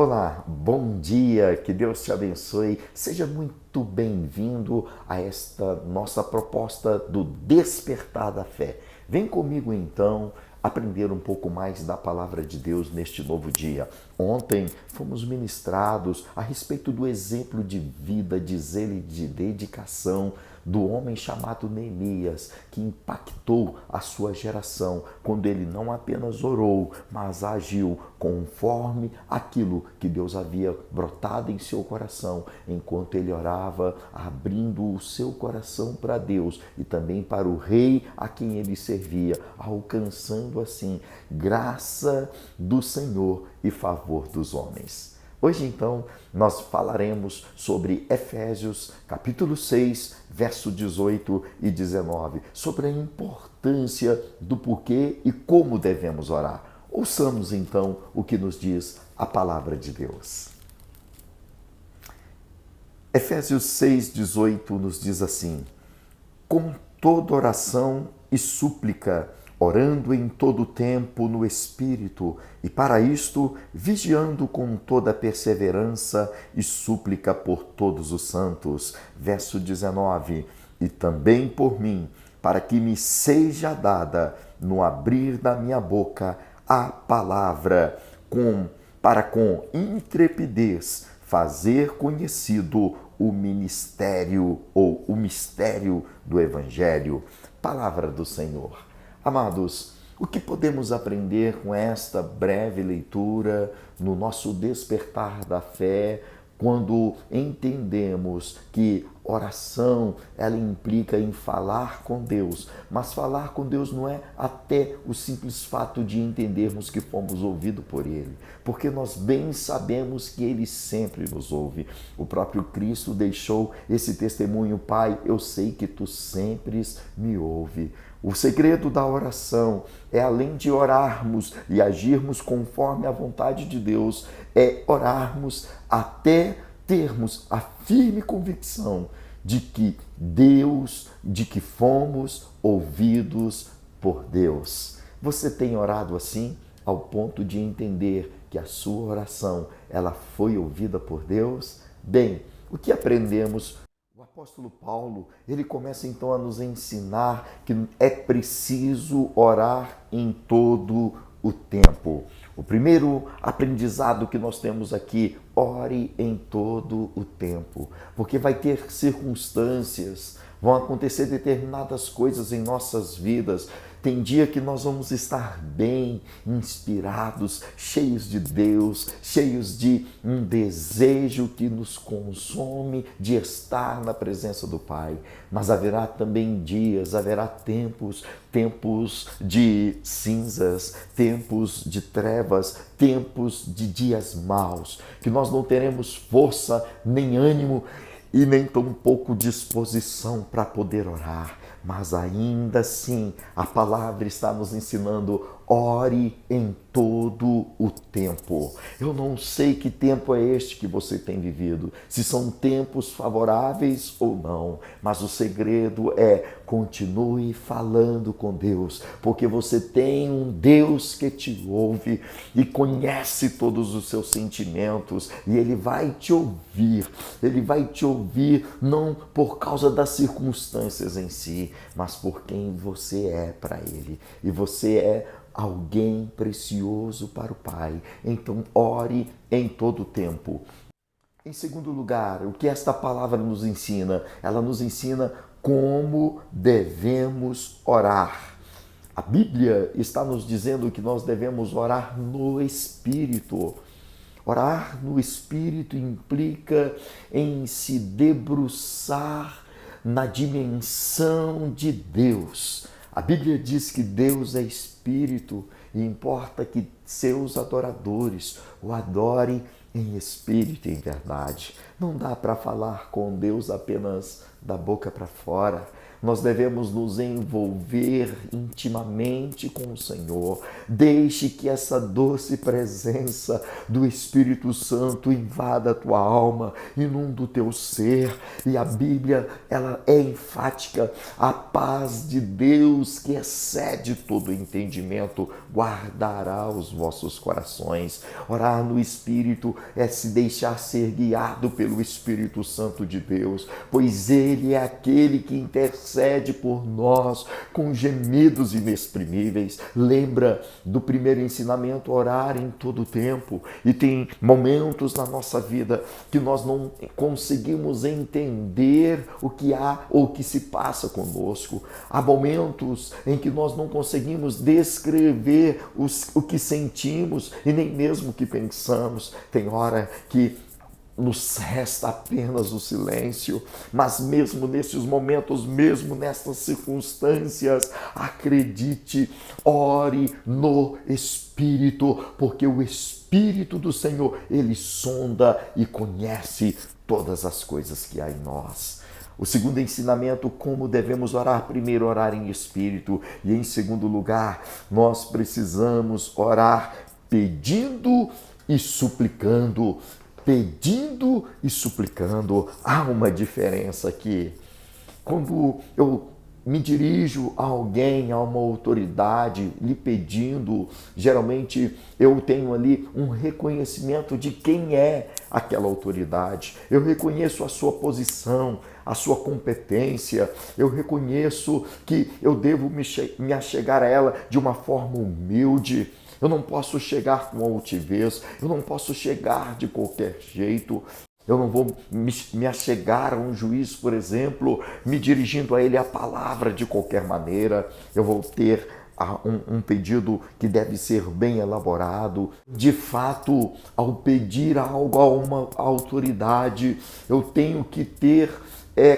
Olá, bom dia, que Deus te abençoe. Seja muito bem-vindo a esta nossa proposta do Despertar da Fé. Vem comigo então aprender um pouco mais da palavra de Deus neste novo dia. Ontem fomos ministrados a respeito do exemplo de vida, de zelo e de dedicação do homem chamado Neemias, que impactou a sua geração quando ele não apenas orou, mas agiu conforme aquilo que Deus havia brotado em seu coração, enquanto ele orava, abrindo o seu coração para Deus e também para o rei a quem ele servia, alcançando assim graça do Senhor e favor dos homens. Hoje, então, nós falaremos sobre Efésios, capítulo 6, verso 18 e 19, sobre a importância do porquê e como devemos orar. Ouçamos, então, o que nos diz a palavra de Deus. Efésios 6, 18 nos diz assim: com toda oração e súplica, orando em todo tempo no Espírito, e para isto vigiando com toda perseverança e súplica por todos os santos. Verso 19, e também por mim, para que me seja dada, no abrir da minha boca, a palavra, para com intrepidez fazer conhecido o ministério ou o mistério do Evangelho. Palavra do Senhor. Amados, o que podemos aprender com esta breve leitura no nosso despertar da fé, quando entendemos que oração ela implica em falar com Deus, mas falar com Deus não é até o simples fato de entendermos que fomos ouvidos por Ele, porque nós bem sabemos que Ele sempre nos ouve. O próprio Cristo deixou esse testemunho: Pai, eu sei que Tu sempre me ouve. O segredo da oração é, além de orarmos e agirmos conforme a vontade de Deus, é orarmos até termos a firme convicção de que fomos ouvidos por Deus. Você tem orado assim, ao ponto de entender que a sua oração ela foi ouvida por Deus? Bem, o que aprendemos? O apóstolo Paulo, ele começa então a nos ensinar que é preciso orar em todo o tempo. O primeiro aprendizado que nós temos aqui: ore em todo o tempo, porque vai ter circunstâncias, vão acontecer determinadas coisas em nossas vidas. Tem dia que nós vamos estar bem, inspirados, cheios de Deus, cheios de um desejo que nos consome de estar na presença do Pai. Mas haverá também dias, haverá tempos de cinzas, tempos de trevas, tempos de dias maus, que nós não teremos força, nem ânimo e nem tampouco disposição para poder orar. Mas ainda assim, a palavra está nos ensinando: ore em todo o tempo. Eu não sei que tempo é este que você tem vivido, se são tempos favoráveis ou não, mas o segredo é: continue falando com Deus, porque você tem um Deus que te ouve e conhece todos os seus sentimentos, e Ele vai te ouvir. Ele vai te ouvir não por causa das circunstâncias em si, mas por quem você é para Ele. E você é alguém precioso para o Pai. Então, ore em todo o tempo. Em segundo lugar, o que esta palavra nos ensina? Ela nos ensina como devemos orar. A Bíblia está nos dizendo que nós devemos orar no Espírito. Orar no Espírito implica em se debruçar na dimensão de Deus. A Bíblia diz que Deus é Espírito e importa que seus adoradores o adorem em espírito e em verdade. Não dá para falar com Deus apenas da boca para fora, nós devemos nos envolver intimamente com o Senhor. Deixe que essa doce presença do Espírito Santo invada a tua alma, inunda o teu ser. E a Bíblia, ela é enfática: a paz de Deus, que excede todo entendimento, guardará os vossos corações. Orar no Espírito é se deixar ser guiado pelo Espírito Santo de Deus, pois Ele é aquele que intercede por nós com gemidos inexprimíveis. Lembra do primeiro ensinamento: orar em todo tempo. E tem momentos na nossa vida que nós não conseguimos entender o que há ou o que se passa conosco. Há momentos em que nós não conseguimos descrever o que sentimos e nem mesmo o que pensamos. Tem hora que nos resta apenas o silêncio, mas mesmo nesses momentos, mesmo nessas circunstâncias, acredite, ore no Espírito, porque o Espírito do Senhor, ele sonda e conhece todas as coisas que há em nós. O segundo ensinamento: como devemos orar. Primeiro, orar em espírito, e em segundo lugar, nós precisamos orar pedindo e suplicando. Pedindo e suplicando. Há uma diferença aqui. Quando eu me dirijo a alguém, a uma autoridade, lhe pedindo, geralmente eu tenho ali um reconhecimento de quem é aquela autoridade. Eu reconheço a sua posição, a sua competência. Eu reconheço que eu devo me achegar a ela de uma forma humilde. Eu não posso chegar com altivez, eu não posso chegar de qualquer jeito. Eu não vou me achegar a um juiz, por exemplo, me dirigindo a ele a palavra de qualquer maneira. Eu vou ter um pedido que deve ser bem elaborado. De fato, ao pedir algo a uma autoridade, eu tenho que ter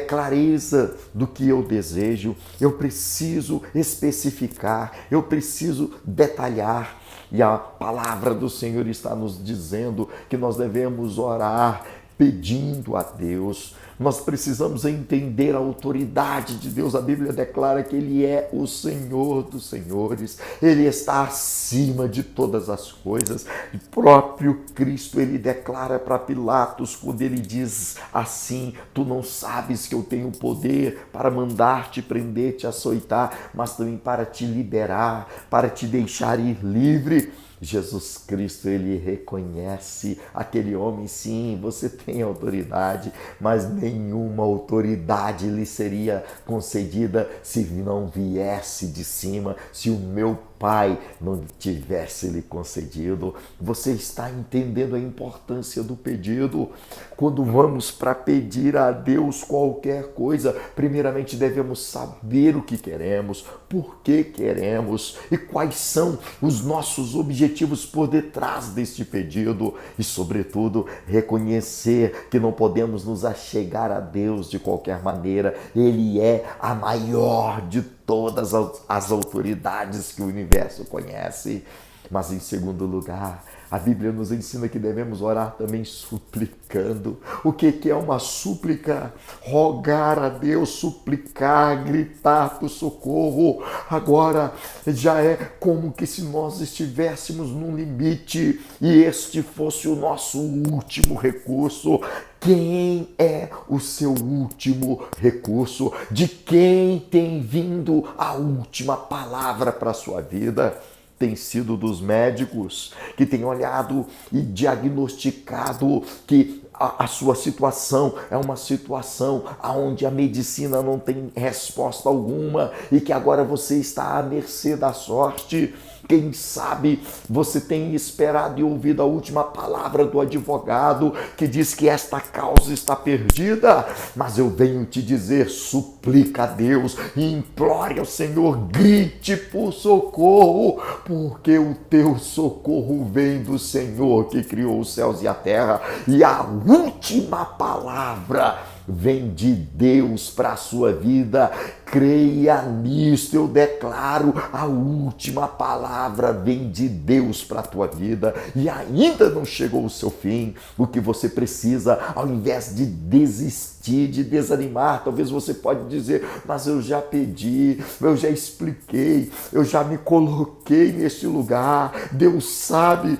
clareza do que eu desejo. Eu preciso especificar, eu preciso detalhar. E a palavra do Senhor está nos dizendo que nós devemos orar pedindo a Deus. Nós precisamos entender a autoridade de Deus. A Bíblia declara que Ele é o Senhor dos senhores. Ele está acima de todas as coisas. O próprio Cristo, Ele declara para Pilatos, quando Ele diz assim: tu não sabes que eu tenho poder para mandar-te prender, te açoitar, mas também para te liberar, para te deixar ir livre. Jesus Cristo, ele reconhece aquele homem: sim, você tem autoridade, mas nenhuma autoridade lhe seria concedida se não viesse de cima, se o meu Pai não tivesse lhe concedido. Você está entendendo a importância do pedido? Quando vamos para pedir a Deus qualquer coisa, primeiramente devemos saber o que queremos, por que queremos e quais são os nossos objetivos por detrás deste pedido. E, sobretudo, reconhecer que não podemos nos achegar a Deus de qualquer maneira. Ele é a maior de todas as autoridades que o universo conhece. Mas, em segundo lugar, a Bíblia nos ensina que devemos orar também suplicando. O que é uma súplica? Rogar a Deus, suplicar, gritar por socorro. Agora, já é como que se nós estivéssemos num limite e este fosse o nosso último recurso. Quem é o seu último recurso? De quem tem vindo a última palavra para a sua vida? Tem sido dos médicos que têm olhado e diagnosticado que a sua situação é uma situação onde a medicina não tem resposta alguma e que agora você está à mercê da sorte. Quem sabe você tem esperado e ouvido a última palavra do advogado que diz que esta causa está perdida, mas eu venho te dizer: suplica a Deus, implore ao Senhor, grite por socorro, porque o teu socorro vem do Senhor que criou os céus e a terra, e a última palavra vem de Deus para a sua vida. Creia nisto, eu declaro, a última palavra vem de Deus para a tua vida e ainda não chegou o seu fim. O que você precisa, ao invés de desistir, de desanimar, talvez você pode dizer, mas eu já pedi, eu já expliquei, eu já me coloquei neste lugar, Deus sabe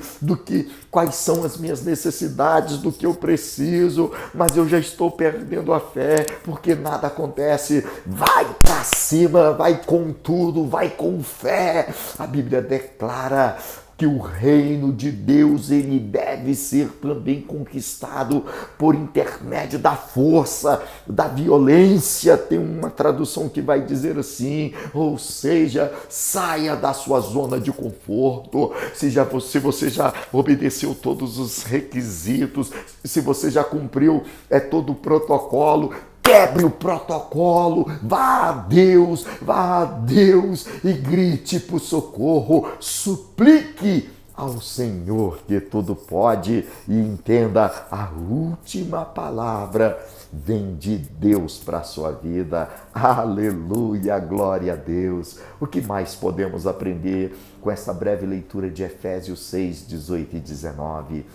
quais são as minhas necessidades, do que eu preciso, mas eu já estou perdendo a fé, porque nada acontece. Vai para cima, vai com tudo, vai com fé. A Bíblia declara que o reino de Deus, ele deve ser também conquistado por intermédio da força, da violência. Tem uma tradução que vai dizer assim, ou seja, saia da sua zona de conforto. Se você já obedeceu todos os requisitos, se você já cumpriu todo o protocolo, quebre o protocolo, vá a Deus e grite por socorro, suplique ao Senhor que tudo pode e entenda, a última palavra vem de Deus para a sua vida. Aleluia, glória a Deus. O que mais podemos aprender com essa breve leitura de Efésios 6, 18 e 19?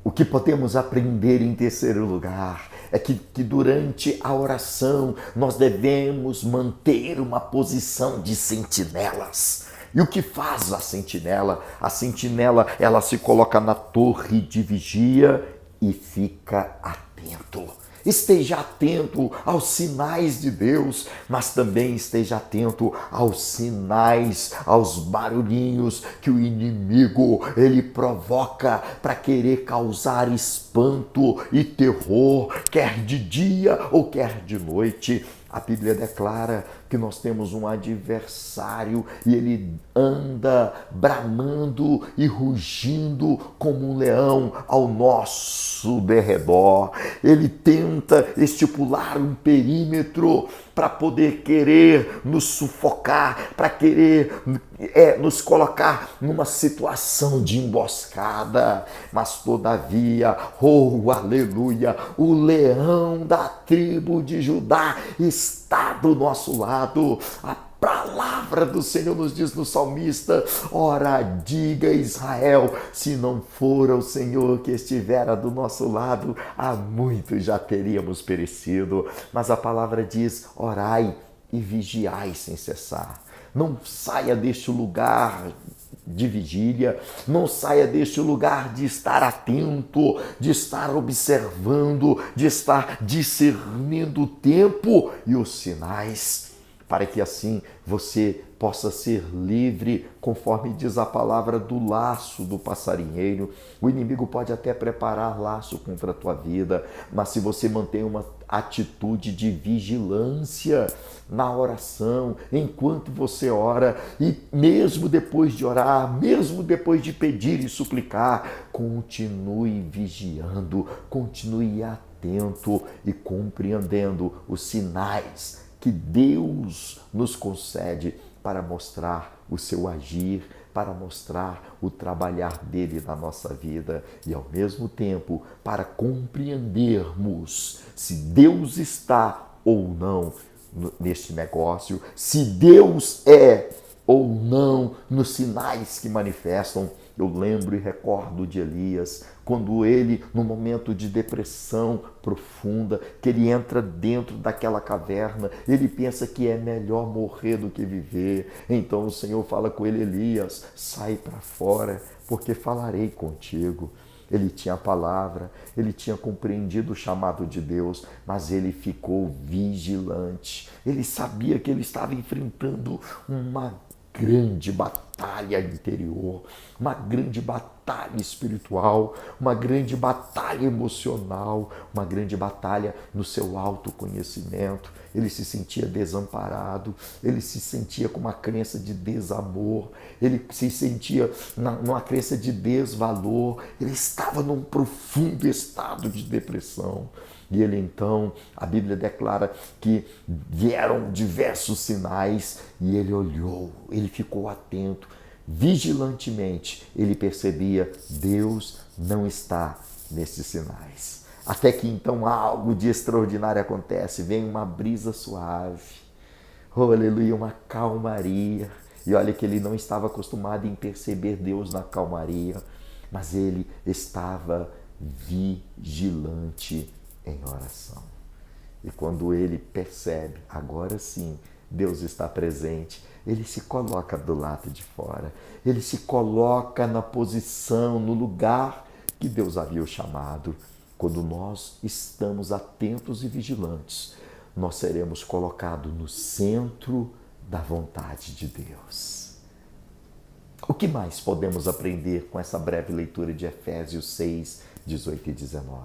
O que podemos aprender em terceiro lugar é que durante a oração nós devemos manter uma posição de sentinelas. E o que faz a sentinela? A sentinela, ela se coloca na torre de vigia e fica atento. Esteja atento aos sinais de Deus, mas também esteja atento aos sinais, aos barulhinhos que o inimigo ele provoca para querer causar espanto e terror, quer de dia ou quer de noite. A Bíblia declara que nós temos um adversário e ele anda bramando e rugindo como um leão ao nosso derredor. Ele tenta estipular um perímetro para poder querer nos sufocar, para querer nos colocar numa situação de emboscada. Mas todavia, oh aleluia, o leão da tribo de Judá está do nosso lado. A palavra do Senhor nos diz no salmista, ora diga Israel, se não for o Senhor que estivera do nosso lado, há muito já teríamos perecido. Mas a palavra diz, orai e vigiai sem cessar. Não saia deste lugar de vigília, não saia deste lugar de estar atento, de estar observando, de estar discernindo o tempo e os sinais, para que assim você possa ser livre, conforme diz a palavra, do laço do passarinheiro. O inimigo pode até preparar laço contra a tua vida, mas se você mantém uma atitude de vigilância na oração, enquanto você ora, e mesmo depois de orar, mesmo depois de pedir e suplicar, continue vigiando, continue atento e compreendendo os sinais que Deus nos concede para mostrar o seu agir, para mostrar o trabalhar dele na nossa vida e, ao mesmo tempo, para compreendermos se Deus está ou não neste negócio, se Deus é ou não nos sinais que manifestam. Eu lembro e recordo de Elias, quando ele, no momento de depressão profunda, que ele entra dentro daquela caverna, ele pensa que é melhor morrer do que viver. Então o Senhor fala com ele, Elias, sai para fora, porque falarei contigo. Ele tinha a palavra, ele tinha compreendido o chamado de Deus, mas ele ficou vigilante. Ele sabia que ele estava enfrentando uma grande batalha interior, uma grande batalha espiritual, uma grande batalha emocional, uma grande batalha no seu autoconhecimento. Ele se sentia desamparado, ele se sentia com uma crença de desamor, ele se sentia numa crença de desvalor, ele estava num profundo estado de depressão. E ele então, a Bíblia declara que vieram diversos sinais e ele olhou, ele ficou atento, vigilantemente ele percebia, Deus não está nesses sinais. Até que então algo de extraordinário acontece, vem uma brisa suave, oh, aleluia, uma calmaria. E olha que ele não estava acostumado em perceber Deus na calmaria, mas ele estava vigilante em oração. E quando ele percebe, agora sim, Deus está presente, ele se coloca do lado de fora, ele se coloca na posição, no lugar que Deus havia o chamado. Quando nós estamos atentos e vigilantes, nós seremos colocados no centro da vontade de Deus. O que mais podemos aprender com essa breve leitura de Efésios 6, 18 e 19?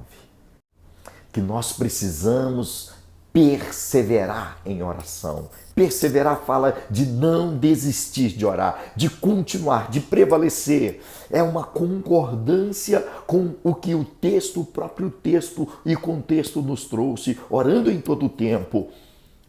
Que nós precisamos perseverar em oração. Perseverar fala de não desistir de orar, de continuar, de prevalecer. É uma concordância com o que o texto, o próprio texto e contexto nos trouxe, orando em todo o tempo.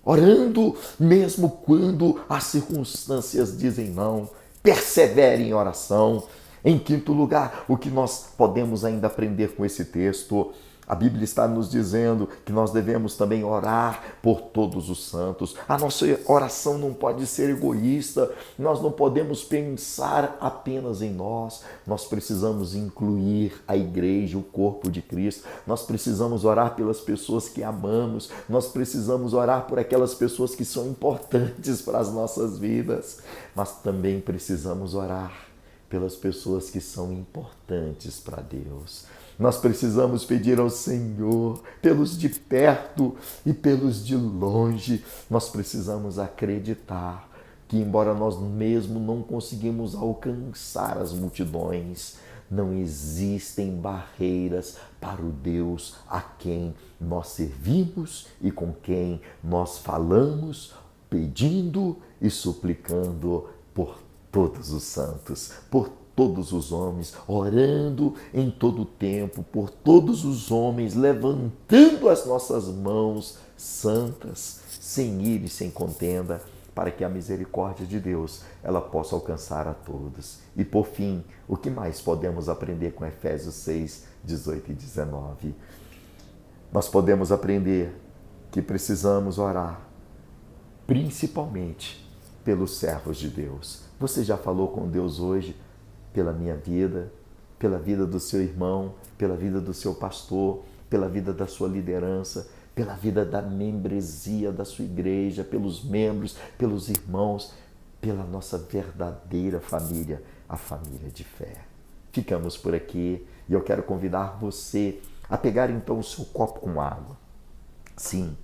Orando mesmo quando as circunstâncias dizem não. Persevere em oração. Em quinto lugar, o que nós podemos ainda aprender com esse texto? A Bíblia está nos dizendo que nós devemos também orar por todos os santos. A nossa oração não pode ser egoísta, nós não podemos pensar apenas em nós. Nós precisamos incluir a igreja, o corpo de Cristo. Nós precisamos orar pelas pessoas que amamos. Nós precisamos orar por aquelas pessoas que são importantes para as nossas vidas. Mas também precisamos orar pelas pessoas que são importantes para Deus. Nós precisamos pedir ao Senhor, pelos de perto e pelos de longe. Nós precisamos acreditar que, embora nós mesmos não conseguimos alcançar as multidões, não existem barreiras para o Deus a quem nós servimos e com quem nós falamos, pedindo e suplicando por todos os santos, por todos os homens, orando em todo o tempo por todos os homens, levantando as nossas mãos santas, sem ira e sem contenda, para que a misericórdia de Deus ela possa alcançar a todos. E por fim, o que mais podemos aprender com Efésios 6, 18 e 19? Nós podemos aprender que precisamos orar, principalmente pelos servos de Deus. Você já falou com Deus hoje? Pela minha vida, pela vida do seu irmão, pela vida do seu pastor, pela vida da sua liderança, pela vida da membresia da sua igreja, pelos membros, pelos irmãos, pela nossa verdadeira família, a família de fé. Ficamos por aqui e eu quero convidar você a pegar então o seu copo com água. Sim,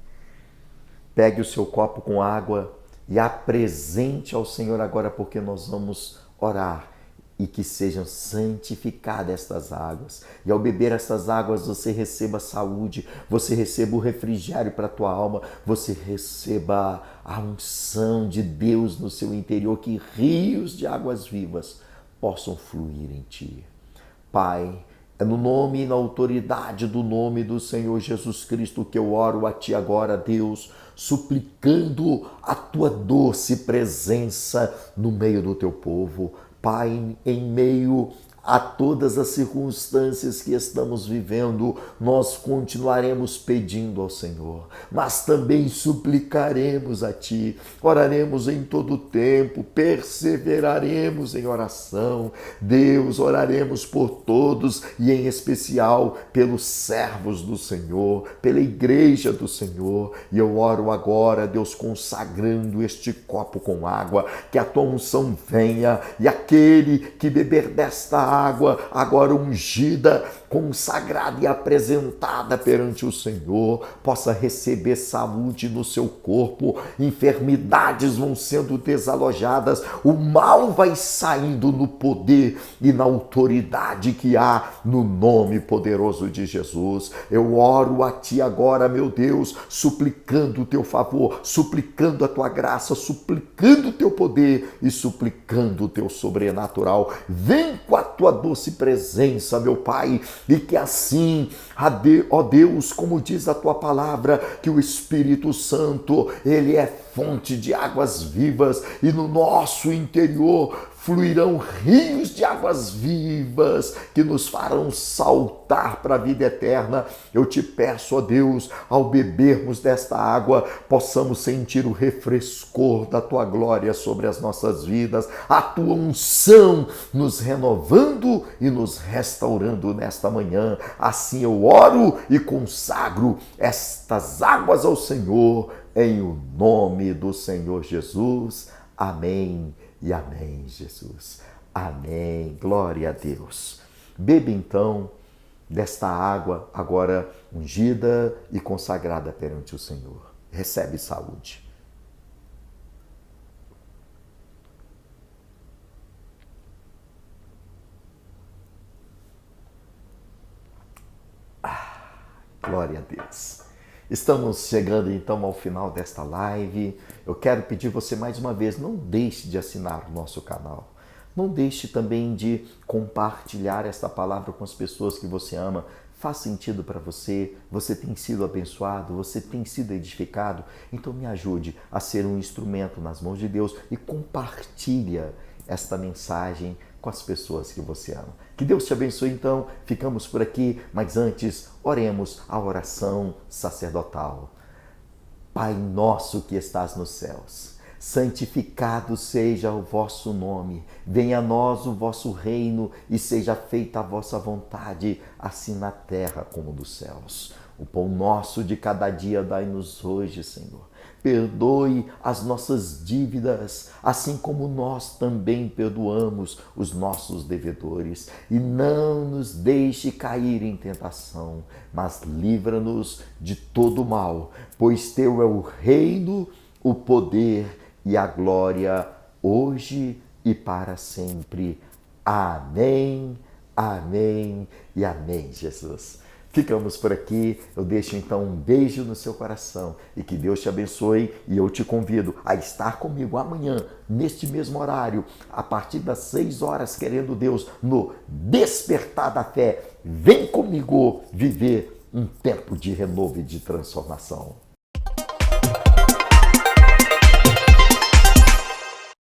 pegue o seu copo com água e apresente ao Senhor agora, porque nós vamos orar. E que sejam santificadas estas águas. E ao beber estas águas você receba saúde, você receba o refrigério para a tua alma, você receba a unção de Deus no seu interior, que rios de águas vivas possam fluir em ti. Pai, é no nome e na autoridade do nome do Senhor Jesus Cristo que eu oro a ti agora, Deus, suplicando a tua doce presença no meio do teu povo. Pai, em meio a todas as circunstâncias que estamos vivendo, nós continuaremos pedindo ao Senhor, mas também suplicaremos a Ti, oraremos em todo o tempo, perseveraremos em oração. Deus, oraremos por todos e em especial pelos servos do Senhor, pela igreja do Senhor. E eu oro agora, Deus, consagrando este copo com água, que a Tua unção venha e aquele que beber desta água, agora ungida, consagrada e apresentada perante o Senhor, possa receber saúde no seu corpo, enfermidades vão sendo desalojadas, o mal vai saindo no poder e na autoridade que há no nome poderoso de Jesus. Eu oro a Ti agora, meu Deus, suplicando o Teu favor, suplicando a Tua graça, suplicando o Teu poder e suplicando o Teu sobrenatural. Vem com a Tua doce presença, meu Pai, e que assim, ó Deus, como diz a Tua palavra, que o Espírito Santo, Ele é fonte de águas vivas e no nosso interior fluirão rios de águas vivas que nos farão saltar para a vida eterna. Eu te peço, ó Deus, ao bebermos desta água, possamos sentir o refrescor da tua glória sobre as nossas vidas, a tua unção nos renovando e nos restaurando nesta manhã. Assim eu oro e consagro estas águas ao Senhor, em o nome do Senhor Jesus. Amém e amém, Jesus. Amém. Glória a Deus. Beba então desta água agora ungida e consagrada perante o Senhor. Recebe saúde. Glória a Deus. Estamos chegando então ao final desta live. Eu quero pedir você mais uma vez, não deixe de assinar o nosso canal. Não deixe também de compartilhar esta palavra com as pessoas que você ama. Faz sentido para você, você tem sido abençoado, você tem sido edificado. Então me ajude a ser um instrumento nas mãos de Deus e compartilha esta mensagem com as pessoas que você ama. Que Deus te abençoe então, ficamos por aqui, mas antes oremos a oração sacerdotal. Pai nosso que estás nos céus, santificado seja o vosso nome, venha a nós o vosso reino e seja feita a vossa vontade, assim na terra como nos céus. O pão nosso de cada dia dai-nos hoje, Senhor. Perdoe as nossas dívidas, assim como nós também perdoamos os nossos devedores. E não nos deixe cair em tentação, mas livra-nos de todo mal, pois teu é o reino, o poder e a glória, hoje e para sempre. Amém, amém e amém, Jesus. Ficamos por aqui, eu deixo então um beijo no seu coração e que Deus te abençoe e eu te convido a estar comigo amanhã, neste mesmo horário, a partir das 6 horas, querendo Deus, no Despertar da Fé. Vem comigo viver um tempo de renovo e de transformação.